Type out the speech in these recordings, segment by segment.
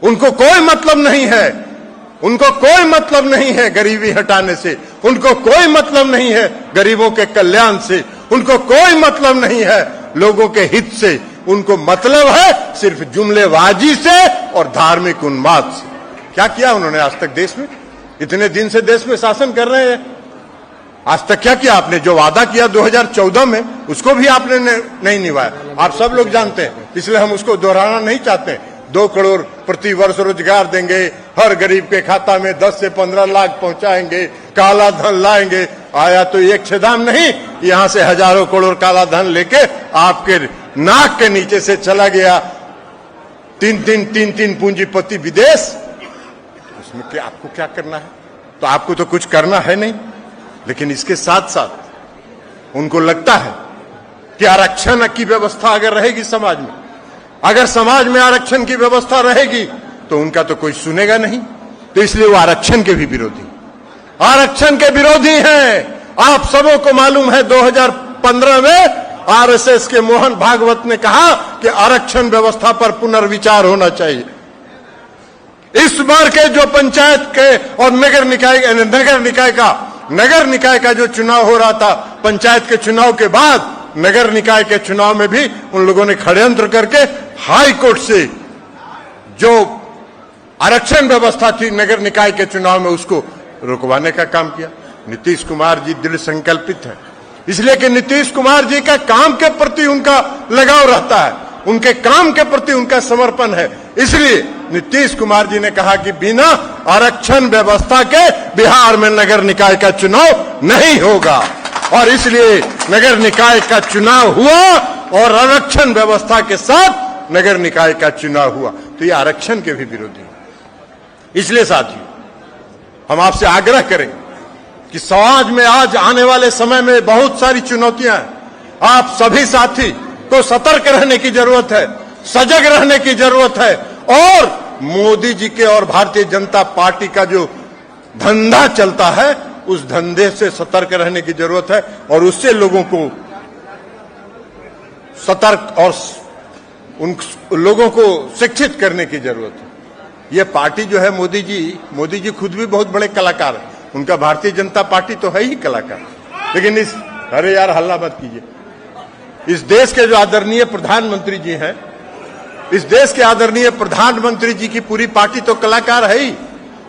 उनको कोई मतलब नहीं है, उनको कोई मतलब नहीं है गरीबी हटाने से, उनको कोई मतलब नहीं है गरीबों के कल्याण से, उनको कोई मतलब नहीं है लोगों के हित से। उनको मतलब है सिर्फ जुमलेबाजी से और धार्मिक उन्माद से। क्या किया उन्होंने आज तक देश में? इतने दिन से देश में शासन कर रहे हैं, आज तक क्या किया आपने? जो वादा किया 2014 में, उसको भी आपने नहीं निभाया। आप सब लोग जानते हैं, इसलिए हम उसको दोहराना नहीं चाहते। 2 करोड़ प्रति वर्ष रोजगार देंगे, हर गरीब के खाता में 10 से 15 लाख पहुंचाएंगे, काला धन लाएंगे। आया तो एक छेदाम नहीं, यहां से हजारों करोड़ काला धन लेके आपके नाक के नीचे से चला गया। 3 पूंजीपति विदेश। उसमें क्या आपको क्या करना है? तो आपको तो कुछ करना है नहीं, लेकिन इसके साथ साथ उनको लगता है कि आरक्षण की व्यवस्था अगर रहेगी समाज में, अगर समाज में आरक्षण की व्यवस्था रहेगी तो उनका तो कोई सुनेगा नहीं, तो इसलिए वो आरक्षण के भी विरोधी, आरक्षण के विरोधी हैं। आप सबों को मालूम है 2015 में आरएसएस के मोहन भागवत ने कहा कि आरक्षण व्यवस्था पर पुनर्विचार होना चाहिए। इस बार के जो पंचायत के और नगर निकाय का जो चुनाव हो रहा था, पंचायत के चुनाव के बाद नगर निकाय के चुनाव में भी उन लोगों ने षड्यंत्र करके हाई कोर्ट से जो आरक्षण व्यवस्था थी नगर निकाय के चुनाव में, उसको रुकवाने का काम किया। नीतीश कुमार जी दृढ़ संकल्पित है, इसलिए कि नीतीश कुमार जी का काम के प्रति उनका लगाव रहता है, उनके काम के प्रति उनका समर्पण है। इसलिए नीतीश कुमार जी ने कहा कि बिना आरक्षण व्यवस्था के बिहार में नगर निकाय का चुनाव नहीं होगा, और इसलिए नगर निकाय का चुनाव हुआ और आरक्षण व्यवस्था के साथ नगर निकाय का चुनाव हुआ। तो ये आरक्षण के भी विरोधी। इसलिए साथियों, हम आपसे आग्रह करें कि समाज में आज आने वाले समय में बहुत सारी चुनौतियां हैं। आप सभी साथी को सतर्क रहने की जरूरत है, सजग रहने की जरूरत है, और मोदी जी के और भारतीय जनता पार्टी का जो धंधा चलता है उस धंधे से सतर्क रहने की जरूरत है, और उससे लोगों को सतर्क और उन लोगों को शिक्षित करने की जरूरत है। ये पार्टी जो है मोदी जी खुद भी बहुत बड़े कलाकार हैं, उनका भारतीय जनता पार्टी तो है ही कलाकार, लेकिन अरे यार हल्ला मत कीजिए। इस देश के जो आदरणीय प्रधानमंत्री जी हैं, इस देश के आदरणीय प्रधानमंत्री जी की पूरी पार्टी तो कलाकार है ही,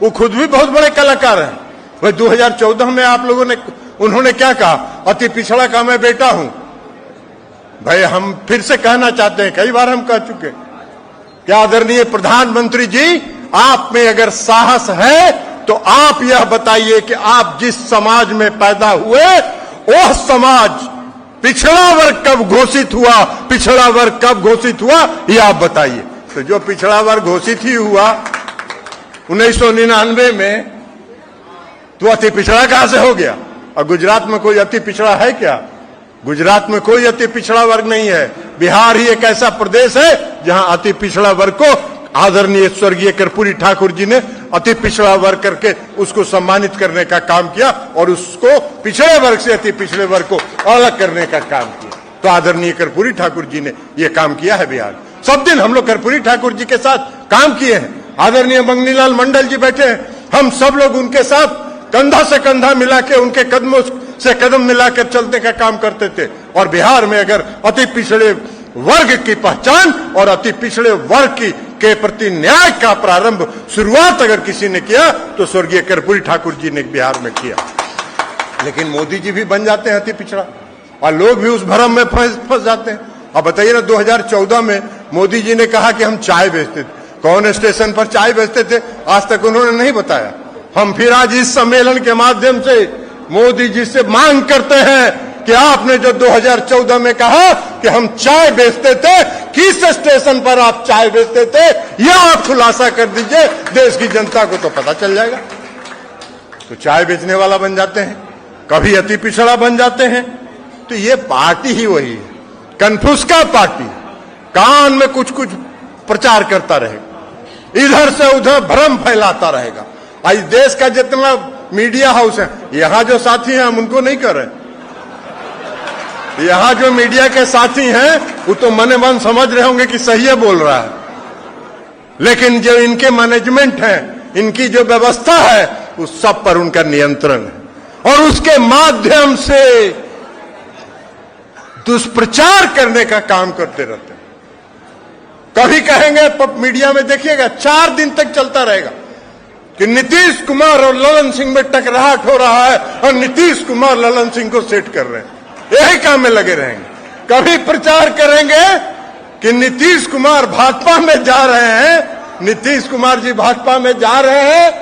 वो खुद भी बहुत बड़े कलाकार हैं। वह 2014 में आप लोगों ने, उन्होंने क्या कहा? अति पिछड़ा का मैं बेटा हूं। भाई हम फिर से कहना चाहते हैं, कई बार हम कह चुके, क्या आदरणीय प्रधानमंत्री जी, आप में अगर साहस है तो आप यह बताइए कि आप जिस समाज में पैदा हुए वह समाज पिछड़ा वर्ग कब घोषित हुआ, पिछड़ा वर्ग कब घोषित हुआ, यह आप बताइए। तो जो पिछड़ा वर्ग घोषित ही हुआ 1999 में, तो अति पिछड़ा कहां से हो गया? और गुजरात में कोई अति पिछड़ा है क्या? गुजरात में कोई अति पिछड़ा वर्ग नहीं है। बिहार ही एक ऐसा प्रदेश है जहां अति पिछड़ा वर्ग को आदरणीय स्वर्गीय कर्पूरी ठाकुर जी ने अति पिछड़ा वर्ग करके उसको सम्मानित करने का काम किया, और उसको पिछड़े वर्ग से अति पिछड़े वर्ग को अलग करने का काम किया। तो आदरणीय कर्पूरी ठाकुर जी ने यह काम किया है। बिहार सब दिन हम लोग कर्पूरी ठाकुर जी के साथ काम किए हैं। आदरणीय मंगनीलाल मंडल जी बैठे हैं, हम सब लोग उनके साथ कंधा से कंधा मिला के, उनके कदमों से कदम मिलाकर चलने का काम करते थे। और बिहार में अगर अति पिछड़े वर्ग की पहचान और अति पिछड़े वर्ग के प्रति न्याय का प्रारंभ, शुरुआत अगर किसी ने किया तो स्वर्गीय कर्पूरी ठाकुर जी ने बिहार में किया। लेकिन मोदी जी भी बन जाते हैं अति पिछड़ा, और लोग भी उस भ्रम में फंस जाते हैं। अब बताइए ना, 2014 में मोदी जी ने कहा कि हम चाय बेचते थे। कौन स्टेशन पर चाय बेचते थे आज तक उन्होंने नहीं बताया। हम फिर आज इस सम्मेलन के माध्यम से मोदी जी से मांग करते हैं कि आपने जो 2014 में कहा कि हम चाय बेचते थे, किस स्टेशन पर आप चाय बेचते थे, यह आप खुलासा कर दीजिए, देश की जनता को तो पता चल जाएगा। तो चाय बेचने वाला बन जाते हैं, कभी अति पिछड़ा बन जाते हैं। तो ये पार्टी ही वही है, कन्फ्यूस्का पार्टी, कान में कुछ कुछ प्रचार करता रहेगा, इधर से उधर भ्रम फैलाता रहेगा। आज देश का जितना मीडिया हाउस है, यहां जो साथी हैं हम उनको नहीं कर रहे, यहां जो मीडिया के साथी हैं वो तो मने मन समझ रहे होंगे कि सही है बोल रहा है, लेकिन जो इनके मैनेजमेंट है, इनकी जो व्यवस्था है, उस सब पर उनका नियंत्रण है और उसके माध्यम से दुष्प्रचार करने का काम करते रहते हैं। कभी कहेंगे, मीडिया में देखिएगा 4 दिन तक चलता रहेगा कि नीतीश कुमार और ललन सिंह में टकराहट हो रहा है और नीतीश कुमार ललन सिंह को सेट कर रहे हैं, यही काम में लगे रहेंगे। कभी प्रचार करेंगे कि नीतीश कुमार भाजपा में जा रहे हैं, नीतीश कुमार जी भाजपा में जा रहे हैं,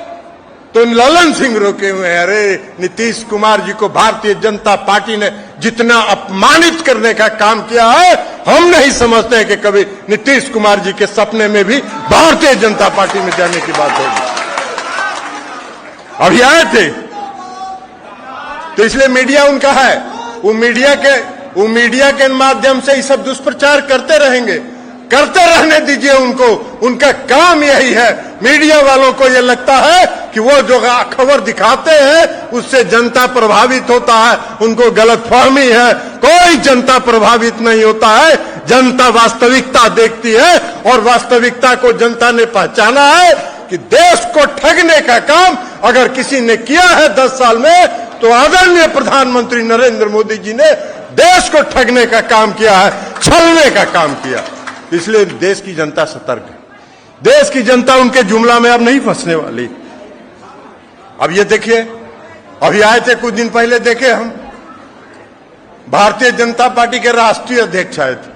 तो ललन सिंह रोके हुए हैं। अरे नीतीश कुमार जी को भारतीय जनता पार्टी ने जितना अपमानित करने का काम किया है, हम नहीं समझते हैं कि कभी नीतीश कुमार जी के सपने में भी भारतीय जनता पार्टी में जाने की बात होगी। अभी आए थे तो इसलिए मीडिया उनका है, वो मीडिया के माध्यम से ये सब दुष्प्रचार करते रहेंगे, करते रहने दीजिए उनको। उनका काम यही है। मीडिया वालों को यह लगता है कि वो जो खबर दिखाते हैं उससे जनता प्रभावित होता है, उनको गलतफहमी है। कोई जनता प्रभावित नहीं होता है, जनता वास्तविकता देखती है और वास्तविकता को जनता ने पहचाना है कि देश को ठगने का काम अगर किसी ने किया है 10 साल में, तो आदरणीय प्रधानमंत्री नरेंद्र मोदी जी ने देश को ठगने का काम किया है, छलने का काम किया। इसलिए देश की जनता सतर्क है। देश की जनता उनके जुमला में अब नहीं फंसने वाली। अब ये देखिए, अभी आए थे कुछ दिन पहले, देखे हम भारतीय जनता पार्टी के राष्ट्रीय अध्यक्ष आए थे,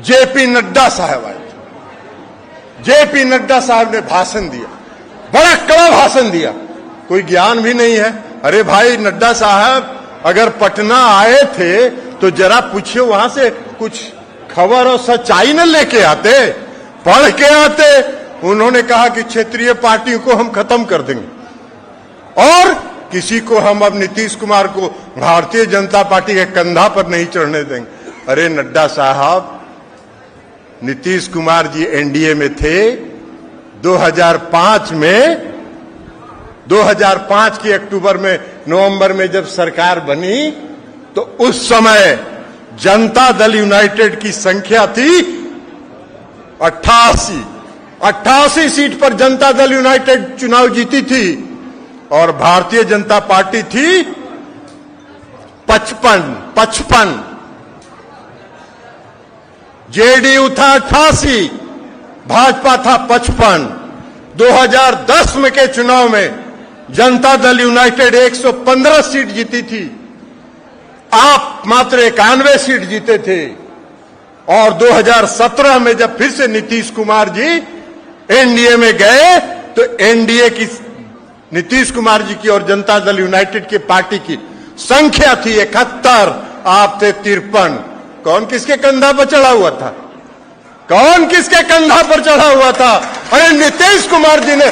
जेपी नड्डा साहब आए थे। जेपी नड्डा साहब ने भाषण दिया, बड़ा कड़ा भाषण दिया, कोई ज्ञान भी नहीं है। अरे भाई नड्डा साहब, अगर पटना आए थे तो जरा पूछिए, वहां से कुछ खबर और सच्चाई न लेके आते, पढ़ के आते। उन्होंने कहा कि क्षेत्रीय पार्टियों को हम खत्म कर देंगे और किसी को हम अब नीतीश कुमार को भारतीय जनता पार्टी के कंधा पर नहीं चढ़ने देंगे। अरे नड्डा साहब, नीतीश कुमार जी एनडीए में थे 2005 में, 2005 की अक्टूबर में, नवंबर में जब सरकार बनी तो उस समय जनता दल यूनाइटेड की संख्या थी 88 सीट पर जनता दल यूनाइटेड चुनाव जीती थी और भारतीय जनता पार्टी थी 55। जेडीयू था 88, भाजपा था 55। 2010 में के चुनाव में जनता दल यूनाइटेड 115 सीट जीती थी, आप मात्र 91 सीट जीते थे। और 2017 में जब फिर से नीतीश कुमार जी एनडीए में गए तो एनडीए की, नीतीश कुमार जी की और जनता दल यूनाइटेड की पार्टी की संख्या थी 71, आप थे 53। कौन किसके कंधा पर चढ़ा हुआ था? कौन किसके कंधा पर चढ़ा हुआ था? अरे नीतीश कुमार जी ने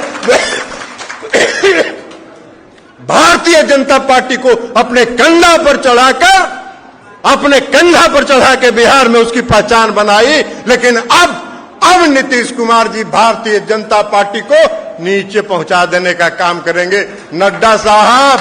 भारतीय जनता पार्टी को अपने कंधा पर चढ़ा के बिहार में उसकी पहचान बनाई। लेकिन अब नीतीश कुमार जी भारतीय जनता पार्टी को नीचे पहुंचा देने का काम करेंगे। नड्डा साहब,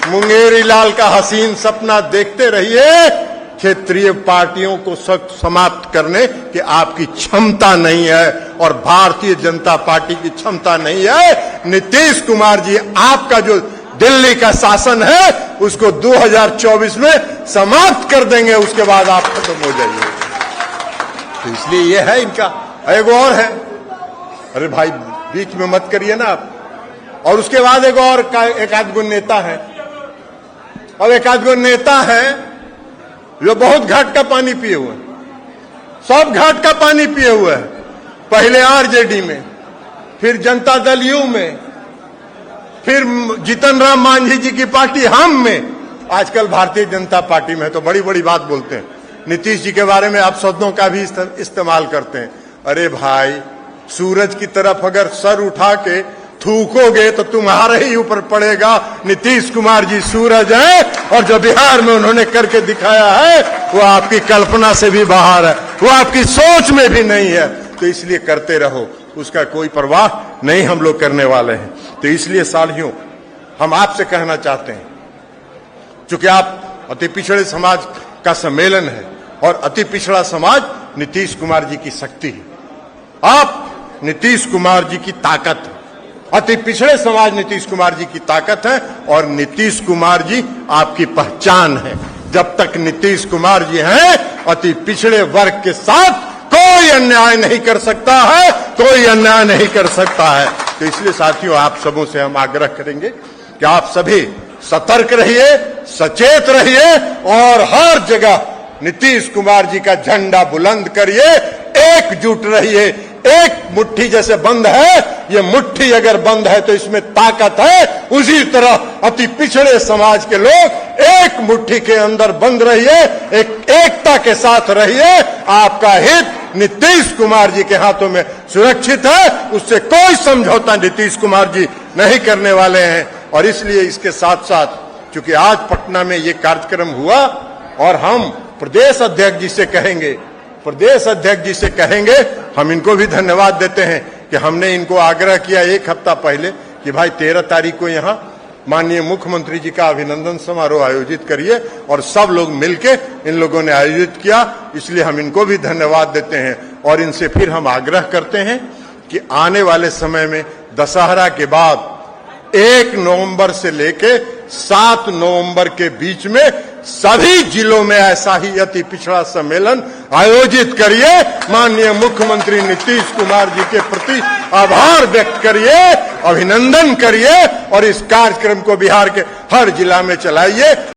मुंगेरी लाल का हसीन सपना देखते रहिए। क्षेत्रीय पार्टियों को समाप्त करने की आपकी क्षमता नहीं है और भारतीय जनता पार्टी की क्षमता नहीं है। नीतीश कुमार जी, आपका जो दिल्ली का शासन है उसको 2024 में समाप्त कर देंगे, उसके बाद आप खत्म हो जाइए। तो इसलिए ये है इनका। एक और है, अरे भाई बीच में मत करिए ना आप। और उसके बाद एक आध गो नेता है, और एक आध गो नेता है जो बहुत घाट का पानी पिए हुए, सब घाट का पानी पिए हुए है। पहले आरजेडी में, फिर जनता दल यू में, फिर जीतन राम मांझी जी की पार्टी हम में, आजकल भारतीय जनता पार्टी में। तो बड़ी बड़ी बात बोलते हैं। नीतीश जी के बारे में आप शब्दों का भी इस्तेमाल करते हैं। अरे भाई, सूरज की तरफ अगर सर उठा के थूकोगे तो तुम्हारे ही ऊपर पड़ेगा। नीतीश कुमार जी सूरज है और जो बिहार में उन्होंने करके दिखाया है वो आपकी कल्पना से भी बाहर है, वो आपकी सोच में भी नहीं है। तो इसलिए करते रहो, उसका कोई परवाह नहीं हम लोग करने वाले हैं। तो इसलिए साथियों, हम आपसे कहना चाहते हैं, चूंकि आप अति पिछड़े समाज का सम्मेलन है और अति पिछड़ा समाज नीतीश कुमार जी की शक्ति है। आप नीतीश कुमार जी की ताकत, अति पिछड़े समाज नीतीश कुमार जी की ताकत है और नीतीश कुमार जी आपकी पहचान है। जब तक नीतीश कुमार जी हैं, अति पिछड़े वर्ग के साथ कोई अन्याय नहीं कर सकता है, कोई अन्याय नहीं कर सकता है। तो इसलिए साथियों, आप सबों से हम आग्रह करेंगे कि आप सभी सतर्क रहिए, सचेत रहिए और हर जगह नीतीश कुमार जी का झंडा बुलंद करिए, एकजुट रहिए। एक मुट्ठी जैसे बंद है, ये मुट्ठी अगर बंद है तो इसमें ताकत है। उसी तरह अति पिछड़े समाज के लोग एक मुट्ठी के अंदर बंद रहिए, एकता के साथ रहिए। आपका हित नीतीश कुमार जी के हाथों में सुरक्षित है, उससे कोई समझौता नीतीश कुमार जी नहीं करने वाले हैं। और इसलिए इसके साथ साथ चूंकि आज पटना में ये कार्यक्रम हुआ और हम प्रदेश अध्यक्ष जी से कहेंगे, हम इनको भी धन्यवाद देते हैं कि हमने इनको आग्रह किया एक हफ्ता पहले कि भाई 13 तारीख को यहाँ माननीय मुख्यमंत्री जी का अभिनंदन समारोह आयोजित करिए, और सब लोग मिलके इन लोगों ने आयोजित किया। इसलिए हम इनको भी धन्यवाद देते हैं और इनसे फिर हम आग्रह करते हैं कि आने वाले समय में दशहरा के बाद 1 नवंबर से लेके 7 नवंबर के बीच में सभी जिलों में ऐसा ही अति पिछड़ा सम्मेलन आयोजित करिए। माननीय मुख्यमंत्री नीतीश कुमार जी के प्रति आभार व्यक्त करिए, अभिनंदन करिए और इस कार्यक्रम को बिहार के हर जिला में चलाइए।